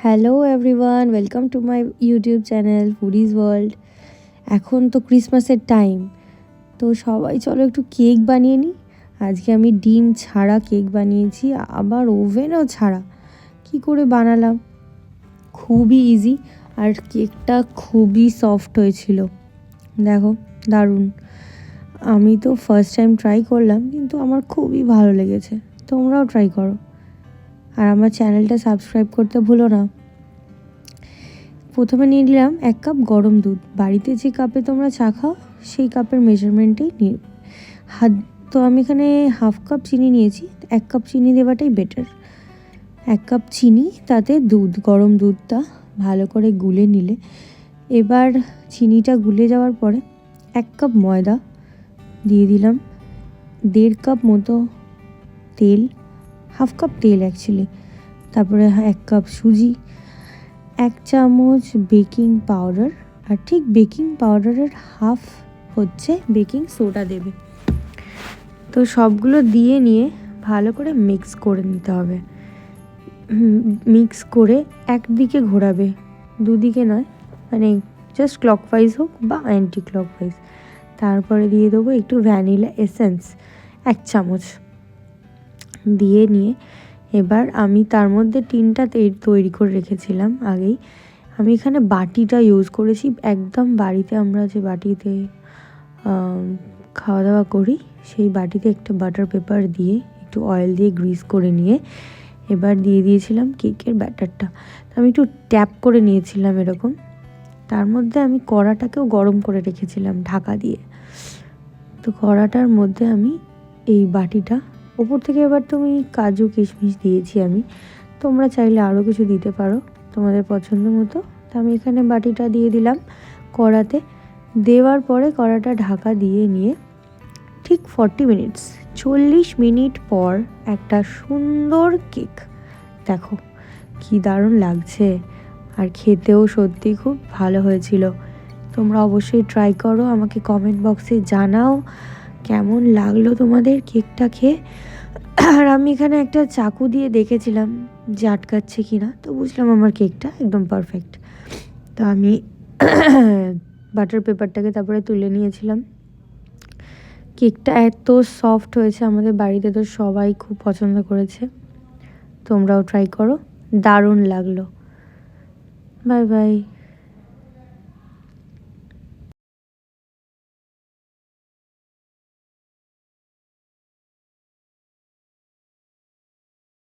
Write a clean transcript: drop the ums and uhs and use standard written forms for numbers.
Hello everyone, welcome to my YouTube channel foodies world. এখন তো ক্রিসমাসের টাইম, তো সবাই চলো একটু কেক বানিয়ে নিই। আজকে আমি ডিম ছাড়া কেক বানিয়েছি, আবার ওভেনও ছাড়া। কি করে বানালাম, খুবই ইজি, আর কেকটা খুবই সফট হয়েছিল। দেখো, দারুণ। আমি তো ফার্স্ট টাইম ট্রাই করলাম, কিন্তু আমার খুবই ভালো লেগেছে। তোমরাও ট্রাই করো, আর আমার চ্যানেলটা সাবস্ক্রাইব করতে ভুলো না। প্রথমে নিয়ে নিলাম 1 কাপ গরম দুধ। বাড়িতে যে কাপে তোমরা চা খাও সেই কাপের মেজারমেন্টেই নিয়ে তো আমি এখানে 1/2 কাপ চিনি নিয়েছি। 1 কাপ চিনি দেওয়াটাই বেটার। 1 কাপ চিনি, তাতে দুধ, গরম দুধটা ভালো করে গুলে নিলে। এবার চিনিটা গুলে যাওয়ার পরে 1 কাপ ময়দা দিয়ে দিলাম, 1.5 কাপ মতো তেল, 1/2 কাপ তেল অ্যাকচুয়ালি, তারপরে 1 কাপ সুজি, 1 চামচ বেকিং পাউডার, আর ঠিক বেকিং পাউডারের হাফ হচ্ছে বেকিং সোডা দেবে। তো সবগুলো দিয়ে নিয়ে ভালো করে মিক্স করে নিতে হবে। মিক্স করে একদিকে ঘোরাবে, দুদিকে নয়, মানে জাস্ট ক্লকওয়াইজ হোক বা অ্যান্টি ক্লকওয়াইজ। তারপরে দিয়ে দেবো একটু ভ্যানিলা এসেন্স 1 চামচ দিয়ে নিয়ে, এবার আমি তার মধ্যে টিনটা তৈরি করে রেখেছিলাম আগেই। আমি এখানে বাটিটা ইউজ করেছি, একদম বাড়িতে আমরা যে বাটিতে খাওয়া দাওয়া করি সেই বাটিতে একটা বাটার পেপার দিয়ে একটু অয়েল দিয়ে গ্রিস করে নিয়ে এবার দিয়ে দিয়েছিলাম কেকের ব্যাটারটা। আমি একটু ট্যাপ করে নিয়েছিলাম এরকম। তার মধ্যে আমি কড়াটাকেও গরম করে রেখেছিলাম ঢাকা দিয়ে। তো কড়াটার মধ্যে আমি এই বাটিটা, ওপর থেকে এবার তুমি কাজু কিশমিশ দিয়েছি আমি, তোমরা চাইলে আরও কিছু দিতে পারো তোমাদের পছন্দ মতো। তো আমি এখানে বাটিটা দিয়ে দিলাম কড়াতে। দেওয়ার পরে কড়াটা ঢাকা দিয়ে নিয়ে ঠিক 40 মিনিট পর একটা সুন্দর কেক, দেখো কি দারুণ লাগছে, আর খেতেও সত্যি খুব ভালো হয়েছিল। তোমরা অবশ্যই ট্রাই করো, আমাকে কমেন্ট বক্সে জানাও কেমন লাগলো তোমাদের কেকটা খেয়ে। আর আমি এখানে একটা চাকু দিয়ে দেখেছিলাম যে আটকাচ্ছে কিনা, তো বুঝলাম আমার কেকটা একদম পারফেক্ট। তো আমি বাটার পেপারটাকে তারপরে তুলে নিয়েছিলাম। কেকটা এত সফট হয়েছে, আমাদের বাড়িতে তো সবাই খুব পছন্দ করেছে। তোমরাও ট্রাই করো, দারুণ লাগলো। Bye bye.